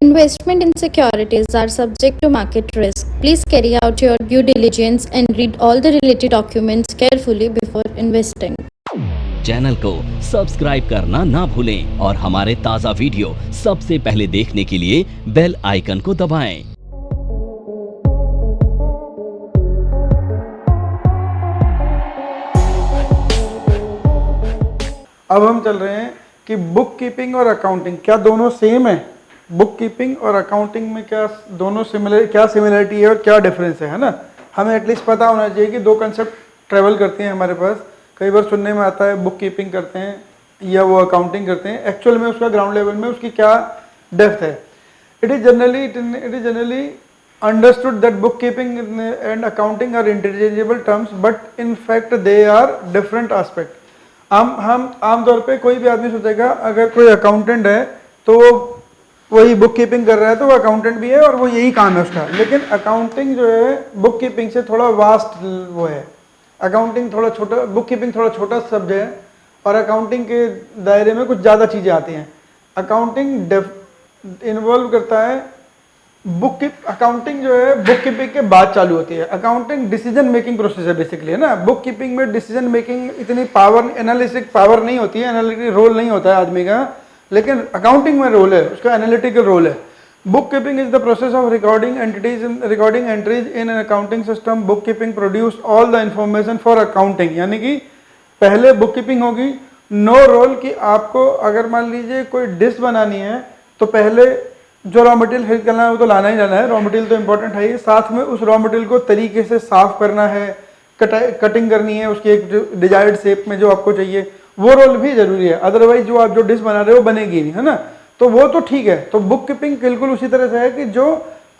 Investment in securities are subject to market risk. Please carry out your due diligence and read all the related documents carefully before investing. Channel को subscribe करना ना भूलें और हमारे ताज़ा video सबसे पहले देखने के लिए बेल आइकन को दबाएं। अब हम चल रहे हैं कि बुक कीपिंग और अकाउंटिंग क्या दोनों सेम है। बुक कीपिंग और अकाउंटिंग में क्या दोनों क्या सिमिलरिटी है और क्या डिफरेंस है ना। हमें एटलीस्ट पता होना चाहिए कि दो कंसेप्ट ट्रेवल करते हैं हमारे पास। कई बार सुनने में आता है बुक कीपिंग करते हैं या वो अकाउंटिंग करते हैं, एक्चुअल में उसका ग्राउंड लेवल में उसकी क्या डेप्थ है। It is generally understood that bookkeeping and accounting are interchangeable terms, but in fact they are different aspect. हम आमतौर पे कोई भी आदमी सोचेगा अगर कोई अकाउंटेंट है तो वो वही बुक कीपिंग कर रहा है तो वो अकाउंटेंट भी है और वो यही काम है उसका। लेकिन अकाउंटिंग जो है बुक कीपिंग से थोड़ा वास्ट वो है। अकाउंटिंग थोड़ा छोटा, बुक कीपिंग थोड़ा छोटा शब्द है और अकाउंटिंग के दायरे में कुछ ज़्यादा चीज़ें आती हैं। अकाउंटिंग इन्वॉल्व करता है अकाउंटिंग जो है बुक कीपिंग के बाद चालू होती है। अकाउंटिंग डिसीजन मेकिंग प्रोसेस है बेसिकली, है ना। बुक कीपिंग में डिसीजन मेकिंग इतनी पावर, एनालिटिक पावर नहीं होती है, एनालिटिक रोल नहीं होता है आदमी का, लेकिन अकाउंटिंग में रोल है, उसका एनालिटिकल रोल है। Book keeping is the process of recording entries in an accounting system. Book keeping produce all the information for accounting, यानी कि पहले बुक कीपिंग होगी। नो रोल कि आपको अगर मान लीजिए कोई डिश बनानी है तो पहले जो रॉ मटेरियल खरीद करना है वो तो लाना ही लाना है, रॉ मटेरियल तो इंपॉर्टेंट है ही, साथ में उस रॉ मटेरियल को तरीके से साफ करना है, कटिंग करनी है उसकी एक डिजायर्ड शेप में जो आपको चाहिए, वो रोल भी जरूरी है। अदरवाइज जो आप जो डिश बना रहे हो बनेगी नहीं, है ना। तो वो तो ठीक है। तो बुक कीपिंग बिल्कुल उसी तरह से है कि जो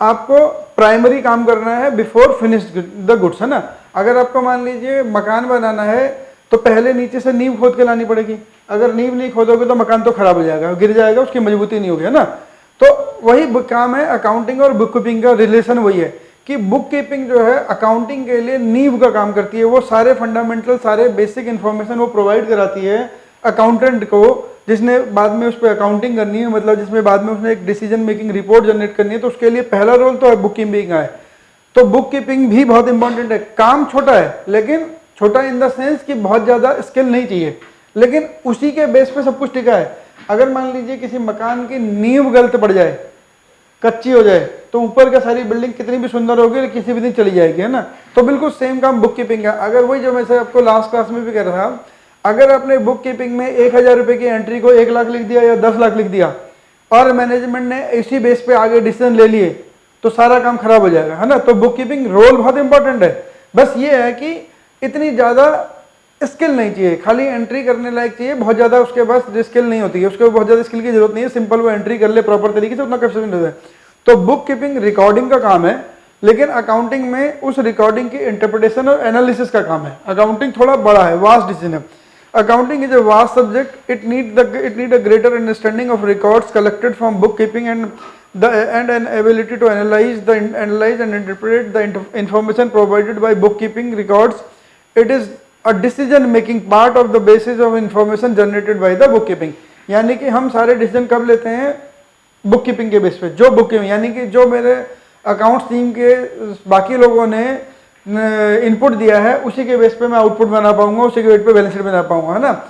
आपको प्राइमरी काम करना है बिफोर फिनिश्ड द गुड्स, है ना। अगर आपको मान लीजिए मकान बनाना है तो पहले नीचे से नींव खोद के लानी पड़ेगी। अगर नींव नहीं खोदोगे तो मकान तो खराब हो जाएगा, गिर जाएगा, उसकी मजबूती नहीं होगी, है ना। तो वही काम है अकाउंटिंग और बुक कीपिंग का रिलेशन वही है कि बुक कीपिंग जो है अकाउंटिंग के लिए नींव का काम करती है। वो सारे फंडामेंटल, सारे बेसिक इन्फॉर्मेशन वो प्रोवाइड कराती है अकाउंटेंट को, जिसने बाद में उस पर अकाउंटिंग करनी है, मतलब जिसमें बाद में उसने एक डिसीजन मेकिंग रिपोर्ट जनरेट करनी है। तो उसके लिए पहला रोल तो बुक कीपिंग का है। तो बुक कीपिंग भी बहुत इंपॉर्टेंट है। काम छोटा है, लेकिन छोटा इन द सेंस कि बहुत ज़्यादा स्किल नहीं चाहिए, लेकिन उसी के बेस पे सब कुछ टिका है। अगर मान लीजिए किसी मकान की नींव गलत पड़ जाए, कच्ची हो जाए, तो ऊपर का सारी बिल्डिंग कितनी भी सुंदर होगी किसी भी दिन चली जाएगी, है ना। तो बिल्कुल सेम काम बुक कीपिंग का। अगर वही जो मैं से आपको लास्ट क्लास में भी कह रहा था, अगर आपने बुक कीपिंग में 1000 रुपये की एंट्री को 1 लाख लिख दिया या 10 लाख लिख दिया और मैनेजमेंट ने इसी बेस पे आगे डिसीजन ले लिए तो सारा काम खराब हो जाएगा, है ना। तो बुक कीपिंग रोल बहुत इंपॉर्टेंट है। बस ये है कि इतनी ज़्यादा स्किल नहीं चाहिए, खाली एंट्री करने लायक चाहिए, बहुत ज़्यादा उसके पास स्किल नहीं होती है, उसको बहुत ज़्यादा स्किल की जरूरत नहीं है, सिंपल वो एंट्री कर ले प्रॉपर तरीके से, उतना कैपेसिटी होता है। तो बुक कीपिंग रिकॉर्डिंग का काम है, लेकिन अकाउंटिंग में उस रिकॉर्डिंग की इंटरप्रिटेशन और एनालिसिस का काम है। अकाउंटिंग थोड़ा बड़ा है, वास्ट डिसीजन है। Accounting is a vast subject, it need a greater understanding of records collected from book keeping and an ability to analyze and interpret the information provided by bookkeeping records. It is a decision making part of the basis of information generated by the bookkeeping. यानी कि हम सारे decision कब लेते हैं? Book keeping के base पे। जो बुक कीपिंग यानी कि जो मेरे अकाउंट्स टीम के बाकी लोगों ने इनपुट दिया है उसी के बेस पे मैं आउटपुट बना पाऊंगा, उसी के बेस पे बैलेंस शीट बना पाऊंगा, है ना।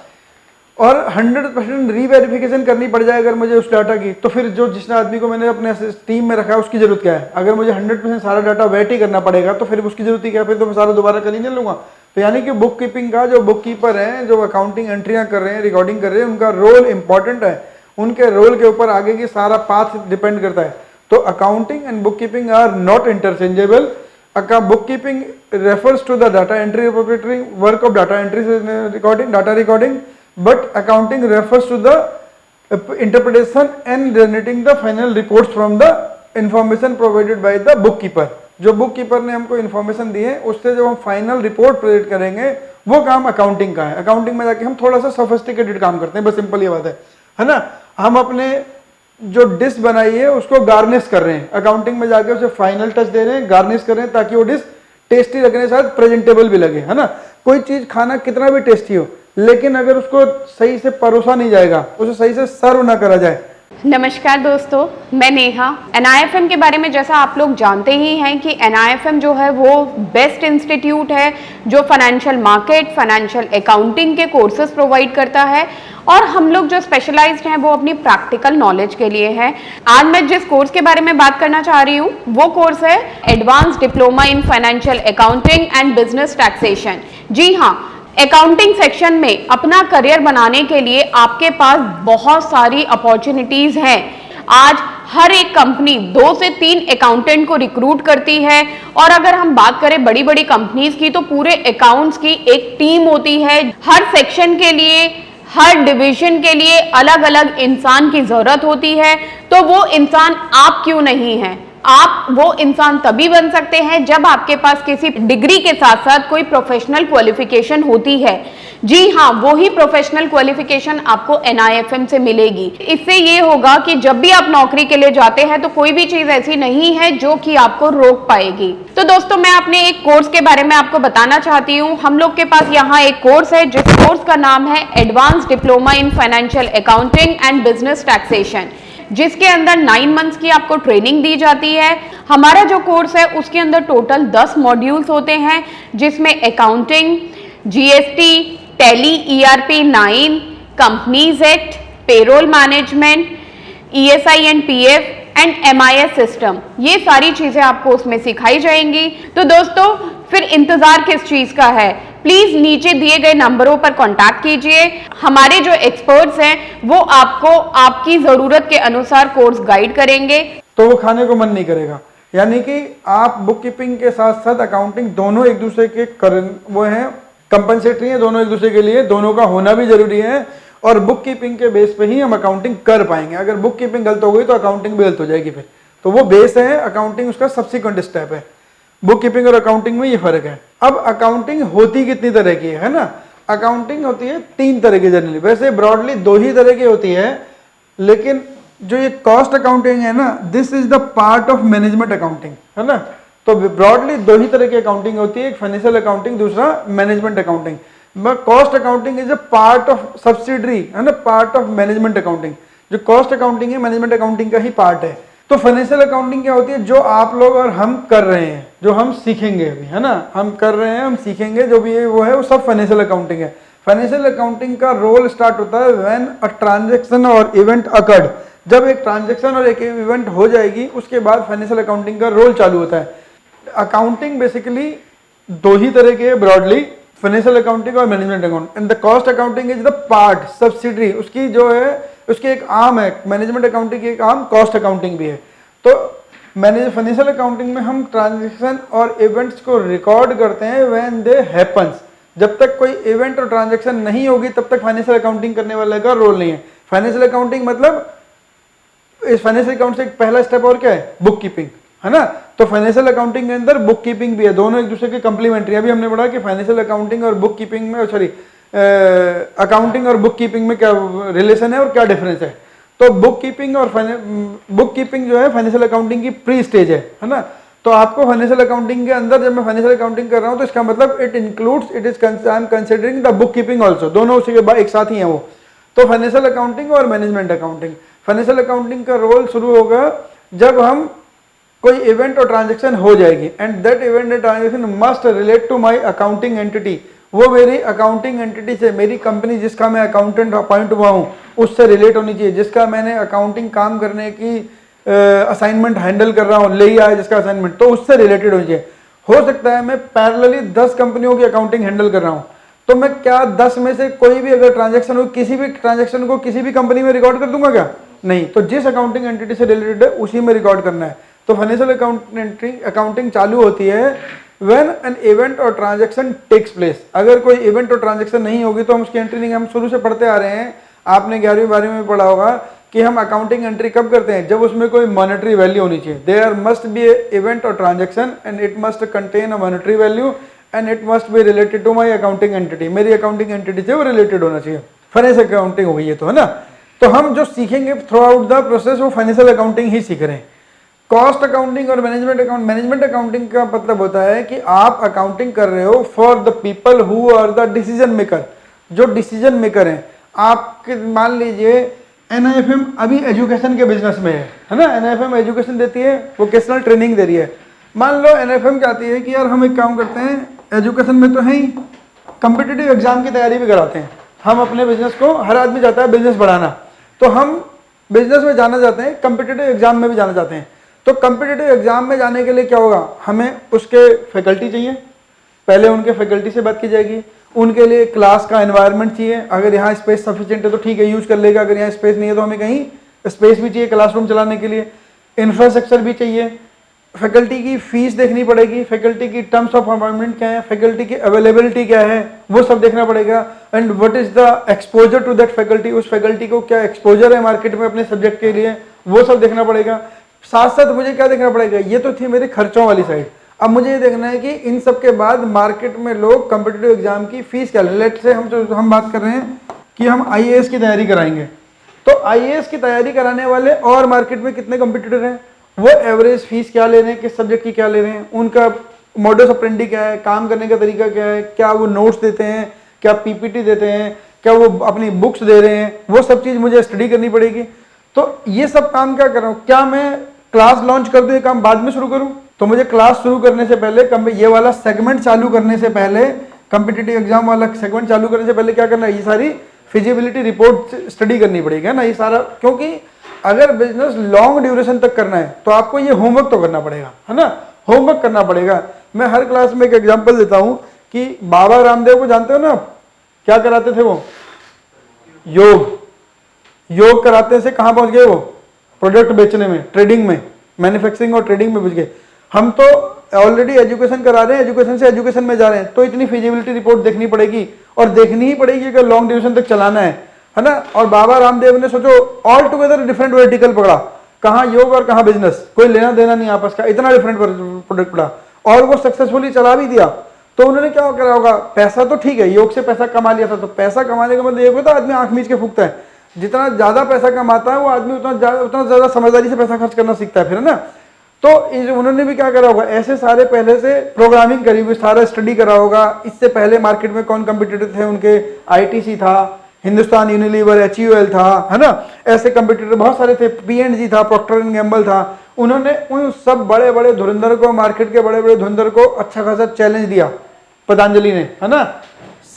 और 100% रीवेरिफिकेशन करनी पड़ जाए अगर मुझे उस डाटा की, तो फिर जो जिस आदमी को मैंने अपने टीम में रखा है उसकी जरूरत क्या है? अगर मुझे 100% सारा डाटा वेट ही करना पड़ेगा तो फिर उसकी जरूरत ही क्या? फिर तो मैं सारा दोबारा कर ही नहीं लूंगा। तो यानी कि बुक कीपिंग का जो बुक कीपर हैं, जो अकाउंटिंग एंट्रियां कर रहे हैं, रिकॉर्डिंग कर रहे हैं, उनका रोल इंपॉर्टेंट है। उनके रोल के ऊपर आगे की सारा पाथ डिपेंड करता है। तो accounting and bookkeeping are not interchangeable. Bookkeeping refers to the data entry work of data entry recording, data recording, but accounting refers to the interpretation and generating the final reports from the information provided by the bookkeeper. जो book keeper ने हमको information दी है उससे जब हम final report present करेंगे वो काम अकाउंटिंग का है। अकाउंटिंग में जाके हम थोड़ा सा सोफिस्टिकेटेड काम करते हैं, बस सिंपल ये बात है ना। हम अपने जो डिश बनाई है उसको गार्निश कर रहे हैं, अकाउंटिंग में जाके उसे फाइनल टच दे रहे हैं, गार्निश कर रहे हैं ताकि वो डिश टेस्टी लगने के साथ प्रेजेंटेबल भी लगे, है ना। कोई चीज खाना कितना भी टेस्टी हो, लेकिन अगर उसको सही से परोसा नहीं जाएगा, उसे सही से सर्व ना करा जाए, नमस्कार दोस्तों, मैं नेहा। NIFM के बारे में जैसा आप लोग जानते ही हैं कि NIFM जो है वो बेस्ट इंस्टीट्यूट है जो फाइनेंशियल मार्केट, फाइनेंशियल अकाउंटिंग के कोर्सेज प्रोवाइड करता है और हम लोग जो स्पेशलाइज्ड हैं वो अपनी प्रैक्टिकल नॉलेज के लिए है। आज मैं जिस कोर्स के बारे में बात करना चाह रही हूँ वो कोर्स है advance diploma in financial accounting and business taxation. जी हाँ, अकाउंटिंग सेक्शन में अपना करियर बनाने के लिए आपके पास बहुत सारी अपॉर्चुनिटीज हैं। आज हर एक कंपनी 2 से 3 अकाउंटेंट को रिक्रूट करती है और अगर हम बात करें बड़ी बड़ी कंपनीज की तो पूरे अकाउंट्स की एक टीम होती है। हर सेक्शन के लिए, हर डिवीजन के लिए अलग अलग इंसान की जरूरत होती है। तो वो इंसान आप क्यों नहीं है? आप वो इंसान तभी बन सकते हैं जब आपके पास किसी डिग्री के साथ साथ कोई प्रोफेशनल क्वालिफिकेशन होती है। जी हाँ, वो ही प्रोफेशनल क्वालिफिकेशन आपको NIFM से मिलेगी। इससे ये होगा कि जब भी आप नौकरी के लिए जाते हैं तो कोई भी चीज ऐसी नहीं है जो कि आपको रोक पाएगी। तो दोस्तों, मैं अपने एक कोर्स के बारे में आपको बताना चाहती हूँ। हम लोग के पास यहाँ एक कोर्स है जिस कोर्स का नाम है advance diploma in financial accounting and business taxation, जिसके अंदर 9 मंथ्स की आपको ट्रेनिंग दी जाती है। हमारा जो कोर्स है उसके अंदर टोटल 10 मॉड्यूल्स होते हैं जिसमें accounting, GST, tally, ERP 9, companies act, payroll management, ESI and PF and MIS system, ये सारी चीजें आपको उसमें सिखाई जाएंगी। तो दोस्तों, फिर इंतजार किस चीज का है? प्लीज नीचे दिए गए नंबरों पर कांटेक्ट कीजिए। हमारे जो एक्सपर्ट्स हैं वो आपको आपकी जरूरत के अनुसार कोर्स गाइड करेंगे। तो वो खाने को मन नहीं करेगा। यानी कि आप बुक कीपिंग के साथ साथ अकाउंटिंग दोनों एक दूसरे के वो हैं, कंपनसेटरी है दोनों एक दूसरे के लिए, दोनों का होना भी जरूरी है। और बुक कीपिंग के बेस पे ही हम अकाउंटिंग कर पाएंगे। अगर बुक कीपिंग गलत हो गई तो अकाउंटिंग भी गलत हो जाएगी फिर। तो वो बेस है, अकाउंटिंग उसका सब्सिक्वेंट स्टेप है। बुक कीपिंग और अकाउंटिंग में ये फर्क है। अब अकाउंटिंग होती कितनी तरह की है ना? अकाउंटिंग होती है 3 तरह की जनरली, वैसे ब्रॉडली 2 ही तरह की होती है, लेकिन जो ये कॉस्ट अकाउंटिंग है ना, this is the part of management accounting, है ना। तो ब्रॉडली 2 ही तरह की अकाउंटिंग होती है, एक फाइनेंशियल अकाउंटिंग, दूसरा management accounting. Cost accounting is a part of subsidiary, है ना, पार्ट ऑफ मैनेजमेंट अकाउंटिंग। जो कॉस्ट अकाउंटिंग है मैनेजमेंट अकाउंटिंग का ही पार्ट है। तो फाइनेंशियल अकाउंटिंग क्या होती है? जो आप लोग और हम कर रहे हैं, जो हम सीखेंगे अभी, है ना, हम कर रहे हैं, हम सीखेंगे, जो भी वो है वो सब फाइनेंशियल अकाउंटिंग है। फाइनेंशियल अकाउंटिंग का रोल स्टार्ट होता है व्हेन अ ट्रांजैक्शन और इवेंट अकर्ड। जब एक ट्रांजैक्शन और एक इवेंट हो जाएगी उसके बाद फाइनेंशियल अकाउंटिंग का रोल चालू होता है। अकाउंटिंग बेसिकली 2 ही तरह के ब्रॉडली, फाइनेंशियल अकाउंटिंग और management accounting. And the cost accounting is the part, subsidiary, उसकी जो है उसकी एक आर्म है। मैनेजमेंट अकाउंटिंग की एक आर्म कॉस्ट अकाउंटिंग भी है। तो फाइनेंशियल अकाउंटिंग में हम ट्रांजैक्शन और इवेंट्स को रिकॉर्ड करते हैं व्हेन दे हैपन्स। जब तक कोई इवेंट और ट्रांजैक्शन नहीं होगी तब तक फाइनेंशियल अकाउंटिंग करने वाले का रोल नहीं है। फाइनेंशियल अकाउंटिंग मतलब इस फाइनेंशियल अकाउंट से एक पहला स्टेप और क्या है? बुक कीपिंग, है ना। तो फाइनेंशियल अकाउंटिंग के अंदर बुक कीपिंग भी है, दोनों एक दूसरे के कंप्लीमेंट्री। अभी हमने पढ़ा कि फाइनेंशियल अकाउंटिंग और बुक कीपिंग में, सॉरी, अकाउंटिंग और बुक कीपिंग में क्या रिलेशन है और क्या डिफरेंस है। तो बुक कीपिंग जो है फाइनेंशियल अकाउंटिंग की प्री स्टेज है ना। तो आपको फाइनेंशियल अकाउंटिंग के अंदर, जब मैं फाइनेंशियल अकाउंटिंग कर रहा हूँ तो इसका मतलब it includes, I am considering the book keeping also, दोनों उसी के बाद एक साथ ही है वो। तो फाइनेंशियल अकाउंटिंग और मैनेजमेंट अकाउंटिंग। फाइनेंशियल अकाउंटिंग का रोल शुरू होगा जब हम कोई इवेंट और ट्रांजैक्शन हो जाएगी, and that event and transaction must relate to my accounting entity. वो मेरी अकाउंटिंग एंटिटी से, मेरी कंपनी जिसका मैं अकाउंटेंट अपॉइंट हुआ हूँ उससे रिलेट होनी चाहिए, जिसका मैंने अकाउंटिंग काम करने की असाइनमेंट हैंडल कर रहा हूँ, ले आया जिसका असाइनमेंट, तो उससे रिलेटेड होनी चाहिए। हो सकता है मैं पैरेलली 10 कंपनियों की अकाउंटिंग हैंडल कर रहा हूँ, तो मैं क्या 10 में से कोई भी अगर ट्रांजैक्शन हो, किसी भी ट्रांजैक्शन को किसी भी कंपनी में रिकॉर्ड कर दूंगा क्या? नहीं। तो जिस अकाउंटिंग एंटिटी से रिलेटेड है उसी में रिकॉर्ड करना है। तो फाइनेंशियल अकाउंटिंग चालू होती है व्हेन एन इवेंट और ट्रांजैक्शन टेक्स प्लेस। अगर कोई इवेंट और ट्रांजैक्शन नहीं होगी तो हम उसकी एंट्री नहीं, हम शुरू से पढ़ते आ रहे हैं, आपने 11वीं 12वीं में पढ़ा होगा कि हम अकाउंटिंग एंट्री कब करते हैं? जब उसमें कोई मॉनेटरी वैल्यू होनी चाहिए। There must be a event और transaction and it must contain a monetary value and it must be related to my accounting entity. मेरी अकाउंटिंग एंटिटी से वो रिलेटेड होना चाहिए। फाइनेंशियल अकाउंटिंग हो गई है, तो है ना। तो हम जो सीखेंगे थ्रू आउट द प्रोसेस वो फाइनेंशियल अकाउंटिंग ही सीख रहे हैं। कॉस्ट अकाउंटिंग और मैनेजमेंट अकाउंटिंग का मतलब होता है कि आप अकाउंटिंग कर रहे हो for the people who are the decision maker, जो डिसीजन मेकर हैं। आप मान लीजिए NIFM अभी एजुकेशन के बिजनेस में है ना। NIFM एजुकेशन देती है, वोकेशनल ट्रेनिंग दे रही है। मान लो NIFM क्या आती है कि यार हम एक काम करते हैं, एजुकेशन में तो है ही, कम्पिटिटिव एग्जाम की तैयारी भी कराते हैं। हम अपने बिजनेस को, हर आदमी चाहता है बिजनेस बढ़ाना, तो हम बिजनेस में जाना चाहते हैं, कम्पिटिटिव एग्जाम में भी जाना चाहते हैं। तो कम्पिटिटिव एग्जाम में जाने के लिए क्या होगा, हमें उसके फैकल्टी चाहिए, पहले उनके फैकल्टी से बात की जाएगी, उनके लिए क्लास का एनवायरनमेंट चाहिए, अगर यहाँ स्पेस सफिशिएंट है तो ठीक है यूज कर लेगा, अगर यहाँ स्पेस नहीं है तो हमें कहीं स्पेस भी चाहिए क्लासरूम चलाने के लिए, इंफ्रास्ट्रक्चर भी चाहिए, फैकल्टी की फीस देखनी पड़ेगी, फैकल्टी की टर्म्स ऑफ अपॉइंटमेंट क्या है, फैकल्टी की अवेलेबिलिटी क्या है, वो सब देखना पड़ेगा, and what is the exposure to that faculty, उस फैकल्टी को क्या एक्सपोजर है मार्केट में अपने सब्जेक्ट के लिए, वो सब देखना पड़ेगा। साथ साथ मुझे क्या देखना पड़ेगा, ये तो थी मेरे खर्चों वाली साइड। अब मुझे ये देखना है कि इन सब के बाद मार्केट में लोग कम्पिटिटिव एग्जाम की फीस क्या ले। लेट से हम बात कर रहे हैं कि हम IAS की तैयारी कराएंगे, तो IAS की तैयारी कराने वाले और मार्केट में कितने कम्पिटिटर हैं, वो एवरेज फीस क्या ले रहे हैं, किस सब्जेक्ट की क्या ले रहे हैं, उनका मॉडस ऑपरेंडी क्या है, काम करने का तरीका क्या है, क्या वो नोट्स देते हैं, क्या PPT देते हैं, क्या वो अपनी बुक्स दे रहे हैं, वो सब चीज़ मुझे स्टडी करनी पड़ेगी। तो ये सब काम क्या कर रहा हूँ, क्या मैं क्लास लॉन्च कर दूँ, ये काम बाद में शुरू करूँ? तो मुझे क्लास शुरू करने से पहले, ये वाला सेगमेंट चालू करने से पहले, कम्पिटिटिव एग्जाम वाला सेगमेंट चालू करने से पहले क्या करना है, ये सारी फिजिबिलिटी रिपोर्ट स्टडी करनी पड़ेगी, है ना, ये सारा। क्योंकि अगर बिजनेस लॉन्ग ड्यूरेशन तक करना है तो आपको ये होमवर्क तो करना पड़ेगा, है ना, होमवर्क करना पड़ेगा। मैं हर क्लास में एक एग्जाम्पल देता हूँ कि बाबा रामदेव को जानते हो ना, क्या कराते थे वो, योग कराते से कहाँ पहुंच गए वो, प्रोडक्ट बेचने में, ट्रेडिंग में, मैन्युफैक्चरिंग और ट्रेडिंग में पहुंच गए। हम तो ऑलरेडी एजुकेशन करा रहे हैं, एजुकेशन से एजुकेशन में जा रहे हैं, तो इतनी फिजिबिलिटी रिपोर्ट देखनी पड़ेगी, और देखनी ही पड़ेगी अगर लॉन्ग ड्यूरेशन तक चलाना है ना। और बाबा रामदेव ने सोचो ऑल टुगेदर डिफरेंट वर्टिकल पकड़ा, कहाँ योग और कहाँ बिजनेस, कोई लेना देना नहीं आपस का, इतना डिफरेंट प्रोडक्ट पड़ा, और वो सक्सेसफुली चला भी दिया। तो उन्होंने क्या करा होगा, पैसा तो ठीक है, योग से पैसा कमा लिया था, तो पैसा कमाने का मतलब ये होता है आदमी आंख मीच के फूकता है, जितना ज्यादा पैसा कमाता है वो आदमी उतना ज्यादा समझदारी से पैसा खर्च करना सीखता है फिर, है ना। तो उन्होंने भी क्या करा होगा, ऐसे सारे पहले से प्रोग्रामिंग करी हुई, सारा स्टडी करा होगा। इससे पहले मार्केट में कौन कंपटीटर थे उनके, ITC था, हिंदुस्तान यूनिलीवर, HUL था, है ना, ऐसे कंपटीटर बहुत सारे थे, P&G था, प्रॉक्टर एंड गैम्बल था। उन्होंने उन सब बड़े बड़े धुरंधर को, मार्केट के बड़े बड़े धुरंधर को अच्छा खासा चैलेंज दिया पतंजलि ने, है ना।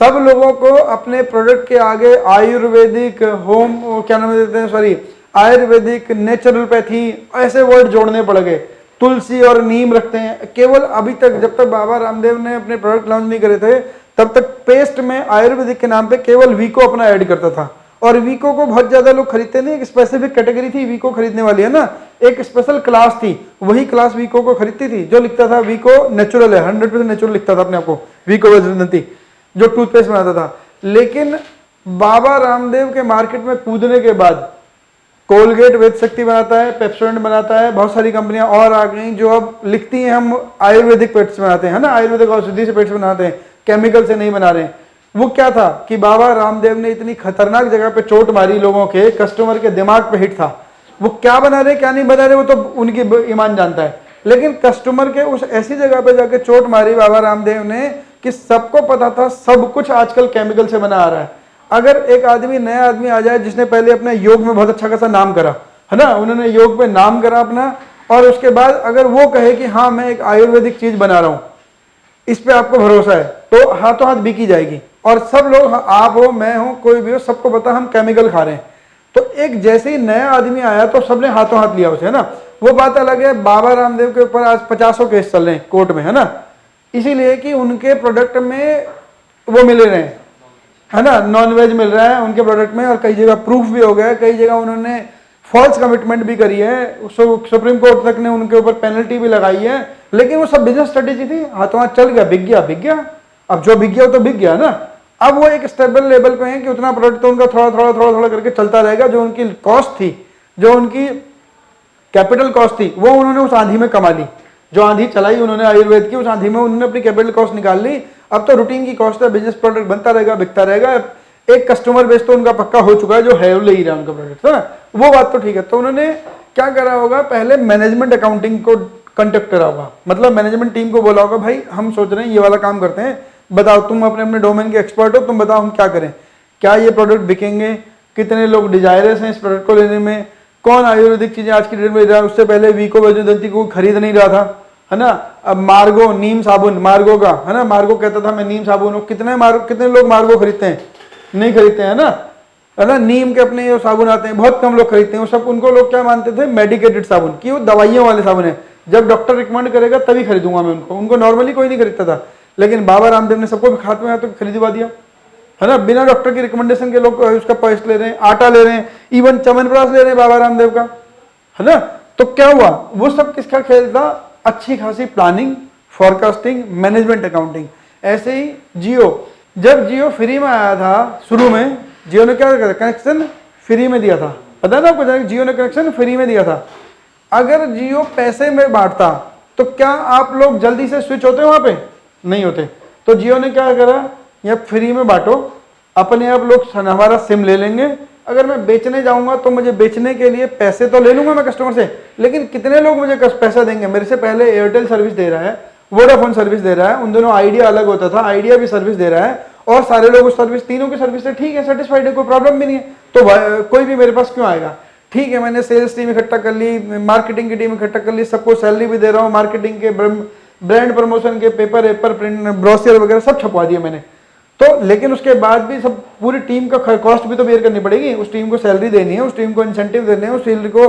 सब लोगों को अपने प्रोडक्ट के आगे आयुर्वेदिक, आयुर्वेदिक, नेचुरलपैथी, ऐसे वर्ड जोड़ने पड़ गए। तुलसी और नीम रखते हैं केवल। अभी तक जब तक बाबा रामदेव ने अपने प्रोडक्ट लॉन्च नहीं करे थे तब तक पेस्ट में आयुर्वेदिक के नाम पे केवल वीको अपना ऐड करता था, और वीको को बहुत ज्यादा लोग खरीदते नहीं। एक स्पेसिफिक कैटेगरी थी वीको खरीदने वाली, है ना, एक स्पेशल क्लास थी, वही क्लास वीको को खरीदती थी, जो लिखता था वीको नेचुरल है, 100% नेचुरल लिखता था अपने आप को, वीको वैजयंती, जो टूथपेस्ट बनाता था। लेकिन बाबा रामदेव के मार्केट में कूदने के बाद कोलगेट वेद शक्ति बनाता है, पेप्सोडेंट बनाता है, बहुत सारी कंपनियां और आ गई जो अब लिखती हैं हम आयुर्वेदिक पेट्स बनाते हैं, है ना, आयुर्वेदिक औषधि से पेट्स बनाते हैं, केमिकल से नहीं बना रहे हैं। वो क्या था कि बाबा रामदेव ने इतनी खतरनाक जगह पे चोट मारी, लोगों के कस्टमर के दिमाग पे हिट था। वो क्या बना रहे क्या नहीं बना रहे वो तो उनकी ईमान जानता है, लेकिन कस्टमर के उस ऐसी जगह पे जाके चोट मारी बाबा रामदेव ने कि सबको पता था सब कुछ आजकल केमिकल से बना आ रहा है। अगर एक आदमी, नया आदमी आ जाए जिसने पहले अपने योग में बहुत अच्छा खासा नाम करा, है ना, उन्होंने योग पे नाम करा अपना, और उसके बाद अगर वो कहे कि हाँ मैं एक आयुर्वेदिक चीज बना रहा हूं, इस पे आपको भरोसा है, तो हाथों हाथ बिकी जाएगी। और सब लोग, आप हो, मैं हूं, कोई भी हो, सबको पता हम केमिकल खा रहे हैं। तो एक जैसे ही नया आदमी आया तो सबने हाथों हाथ लिया उसे, है ना। वो बात अलग है, बाबा रामदेव के ऊपर आज 50 केस चल रहे हैं कोर्ट में, है ना, इसीलिए कि उनके प्रोडक्ट में वो मिल रहे हैं, है ना, नॉनवेज मिल रहा है उनके प्रोडक्ट में, और कई जगह प्रूफ भी हो गया, कई जगह उन्होंने फॉल्स कमिटमेंट भी करी है, सुप्रीम कोर्ट तक ने उनके ऊपर पेनल्टी भी लगाई है। लेकिन वो सब बिजनेस स्ट्रेटेजी थी, हाथों हाथ चल गया, बिक गया। अब जो बिक गया वो तो बिक गया ना। अब वो एक स्टेबल लेवल पे है कि उतना प्रोडक्ट तो उनका थोड़ा करके चलता रहेगा। जो उनकी कॉस्ट थी, जो उनकी कैपिटल कॉस्ट थी, वो उन्होंने उस आंधी में कमा ली। जो आंधी चलाई उन्होंने आयुर्वेद की, उस आंधी में उन्होंने अपनी कैपिटल कॉस्ट निकाल ली। अब तो रूटीन की कॉस्ट है, बिजनेस प्रोडक्ट बनता रहेगा, बिकता रहेगा। एक कस्टमर बेस तो उनका पक्का हो चुका है, जो है वो ले ही रहा है उनका प्रोडक्ट, है ना, वो बात तो ठीक है। तो उन्होंने क्या करा होगा, पहले मैनेजमेंट अकाउंटिंग को कंडक्ट करा होगा, मतलब मैनेजमेंट टीम को बोला होगा, भाई हम सोच रहे हैं ये वाला काम करते हैं, बताओ तुम अपने अपने डोमेन के एक्सपर्ट हो, तुम बताओ हम क्या करें, क्या ये प्रोडक्ट बिकेंगे, कितने लोग डिजायरस हैं इस प्रोडक्ट को लेने में, कौन आयुर्वेदिक चीजें आज की डेट में ले रहा है, उससे पहले वीको वैजयंती को खरीद नहीं रहा था, है ना। अब मार्गो नीम साबुन, मार्गो का, है ना, मार्गो कहता था मैं नीम साबुन हूँ, कितने लोग मार्गो खरीदते हैं, नहीं खरीदते हैं ना, नीम के अपने ये साबुन आते हैं, बहुत कम लोग खरीदते हैं, वो सब उनको लोग क्या मानते थे, मेडिकेटेड साबुन, कि वो दवाइयों वाले साबुन है, जब डॉक्टर रिकमेंड करेगा तभी खरीदूंगा मैं उनको नॉर्मली कोई नहीं खरीदता था। लेकिन बाबा रामदेव ने सबको हाथ में तो खरीदवा दिया, है ना, बिना डॉक्टर की रिकमेंडेशन के लोग उसका पेस्ट ले रहे हैं, आटा ले रहे हैं, इवन च्यवनप्राश ले रहे हैं बाबा रामदेव का, है ना। तो क्या हुआ, वो सब किसका खेल था, अच्छी खासी प्लानिंग, फॉरकास्टिंग, मैनेजमेंट, अकाउंटिंग। ऐसे ही जियो, जब जियो फ्री में आया था शुरू में, जियो ने क्या करा, कनेक्शन फ्री में दिया था, पता है ना आपको, जियो ने कनेक्शन फ्री में दिया था। अगर जियो पैसे में बांटता तो क्या आप लोग जल्दी से स्विच होते वहां पे, नहीं होते। तो जियो ने क्या करा, या फ्री में बांटो, अपने आप लोग हमारा सिम ले लेंगे, अगर मैं बेचने जाऊंगा तो मुझे बेचने के लिए पैसे तो ले लूंगा मैं कस्टमर से, लेकिन कितने लोग मुझे पैसा देंगे, मेरे से पहले एयरटेल सर्विस दे रहा है, वोडाफोन सर्विस दे रहा है, उन दोनों आइडिया अलग होता था, आइडिया भी सर्विस दे रहा है, और सारे लोग उस सर्विस, तीनों की सर्विस से ठीक है, सेटिस्फाइड है, कोई प्रॉब्लम भी नहीं है, तो कोई भी मेरे पास क्यों आएगा। ठीक है, मैंने सेल्स टीम इकट्ठा कर ली, मार्केटिंग की टीम इकट्ठा कर ली, सबको सैलरी भी दे रहा हूँ, मार्केटिंग के, ब्रांड प्रमोशन के पेपर प्रिंट, ब्रोशर वगैरह सब छपवा दिए मैंने। तो लेकिन उसके बाद भी सब पूरी टीम का कॉस्ट भी तो बेयर करनी पड़ेगी, उस टीम को सैलरी देनी है, उस टीम को इंसेंटिव देने हैं, उस सैलरी को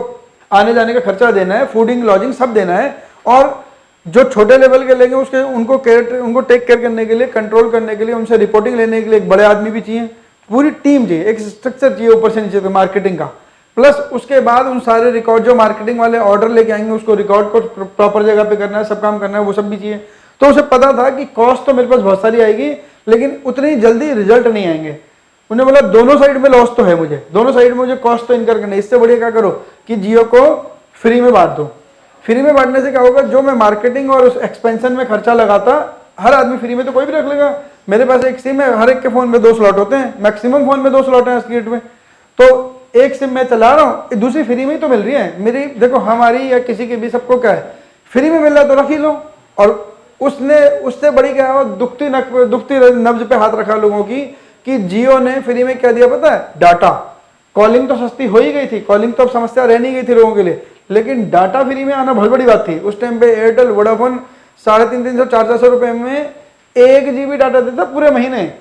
आने जाने का खर्चा देना है, फूडिंग लॉजिंग सब देना है, और जो छोटे लेवल के लेंगे उसके उनको टेक केयर करने के लिए, कंट्रोल करने के लिए, उनसे रिपोर्टिंग लेने के लिए एक बड़े आदमी भी चाहिए, पूरी टीम चाहिए, एक स्ट्रक्चर चाहिए ऊपर से नीचे तक मार्केटिंग का। प्लस उसके बाद उन सारे रिकॉर्ड, जो मार्केटिंग वाले ऑर्डर लेके आएंगे उसको रिकॉर्ड को प्रॉपर जगह पे करना है, सब काम करना है, वो सब भी चाहिए। तो उसे पता था कि कॉस्ट तो मेरे पास बहुत सारी आएगी, लेकिन उतनी जल्दी रिजल्ट नहीं आएंगे। उन्हें बोला दोनों साइड में लॉस तो है मुझे, दोनों साइड में मुझे कॉस्ट तो इनकर करना है, इससे बढ़िया क्या करो कि जियो को फ्री में बांट दो। फ्री में बांटने से क्या होगा, जो मैं मार्केटिंग और उस एक्सपेंशन में खर्चा लगाता, हर आदमी फ्री में तो कोई भी रख लेगा। मेरे पास एक सिम है, हर एक के फोन में 2 स्लॉट होते हैं, मैक्सिमम फोन में 2 स्लॉट है स्क्रीट में, तो एक सिम मैं चला रहा हूँ, दूसरी फ्री में ही तो मिल रही है मेरी। देखो हमारी या किसी के भी, सबको क्या है, फ्री में मिल रहा है तो रख ही लो। और उसने उससे बड़ी क्या है, दुखती नब्ज पे हाथ रखा लोगों की, कि जियो ने फ्री में क्या दिया पता है, डाटा। कॉलिंग तो सस्ती हो ही गई थी, कॉलिंग तो अब समस्या रह नहीं गई थी लोगों के लिए, लेकिन डाटा फ्री में आना बहुत बड़ी बात थी। उस टाइम पे एयरटेल वोडाफोन 350 400 रुपए में 1 GB डाटा देता पूरे महीने।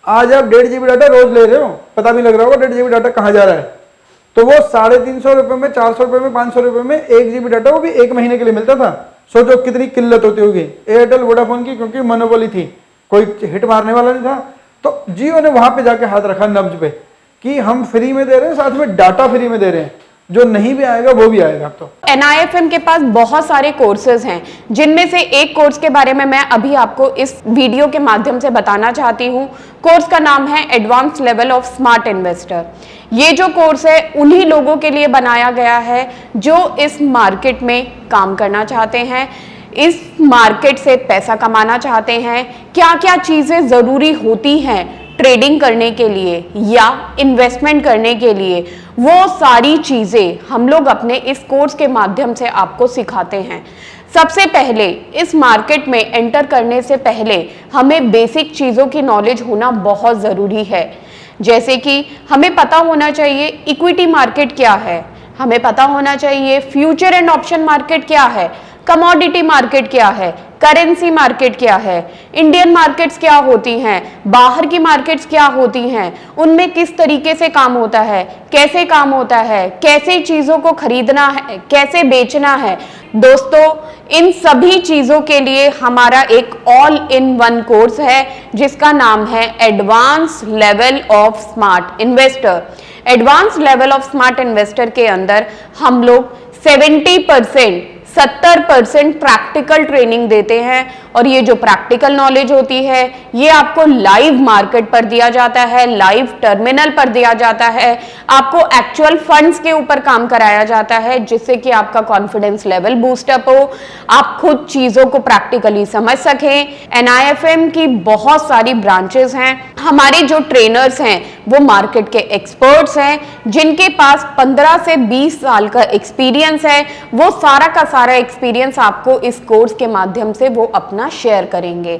आज आप 1.5 GB डाटा रोज ले रहे हो, पता भी लग रहा होगा 1.5 GB डाटा कहाँ जा रहा है। तो वो 350 रुपए में, 400 रुपए में, 500 रुपए में 1 GB डाटा, वो भी 1 महीने के लिए मिलता था। सोचो कितनी किल्लत होती होगी एयरटेल वोडाफोन की, क्योंकि मोनोपोली थी, कोई हिट मारने वाला नहीं था। तो जियो ने वहां पे जाके हाथ रखा नब्ज पे, कि हम फ्री में दे रहे हैं, साथ में डाटा फ्री में दे रहे हैं, जो नहीं भी आएगा वो भी आएगा। तो NIFM के पास बहुत सारे कोर्सेज हैं, जिनमें से एक कोर्स के बारे में मैं अभी आपको इस वीडियो के माध्यम से बताना चाहती हूँ। कोर्स का नाम है advance level of smart investor. ये जो कोर्स है उन्हीं लोगों के लिए बनाया गया है जो इस मार्केट में काम करना चाहते हैं, इस मार्केट से पैसा कमाना चाहते हैं। क्या क्या चीजें जरूरी होती हैं ट्रेडिंग करने के लिए या इन्वेस्टमेंट करने के लिए, वो सारी चीजें हम लोग अपने इस कोर्स के माध्यम से आपको सिखाते हैं। सबसे पहले इस मार्केट में एंटर करने से पहले हमें बेसिक चीजों की नॉलेज होना बहुत जरूरी है। जैसे कि हमें पता होना चाहिए इक्विटी मार्केट क्या है, हमें पता होना चाहिए फ्यूचर एंड ऑप्शन मार्केट क्या है, कमोडिटी मार्केट क्या है, करेंसी मार्केट क्या है, इंडियन मार्केट्स क्या होती हैं, बाहर की मार्केट्स क्या होती हैं, उनमें किस तरीके से काम होता है, कैसे काम होता है, कैसे चीजों को खरीदना है, कैसे बेचना है। दोस्तों, इन सभी चीजों के लिए हमारा एक ऑल इन वन कोर्स है जिसका नाम है advance level of smart investor. Advance level of smart investor के अंदर हम लोग 70% प्रैक्टिकल ट्रेनिंग देते हैं, और ये जो प्रैक्टिकल नॉलेज होती है ये आपको लाइव मार्केट पर दिया जाता है, लाइव टर्मिनल पर दिया जाता है, आपको एक्चुअल फंड्स के ऊपर काम कराया जाता है, जिससे कि आपका कॉन्फिडेंस लेवल बूस्टअप हो, आप खुद चीजों को प्रैक्टिकली समझ सकें। NIFM की बहुत सारी ब्रांचेस हैं। हमारे जो ट्रेनर्स हैं वो मार्केट के एक्सपर्ट्स हैं, जिनके पास 15 से 20 साल का एक्सपीरियंस है। वो सारा का सारा एक्सपीरियंस आपको इस कोर्स के माध्यम से वो अपना शेयर करेंगे।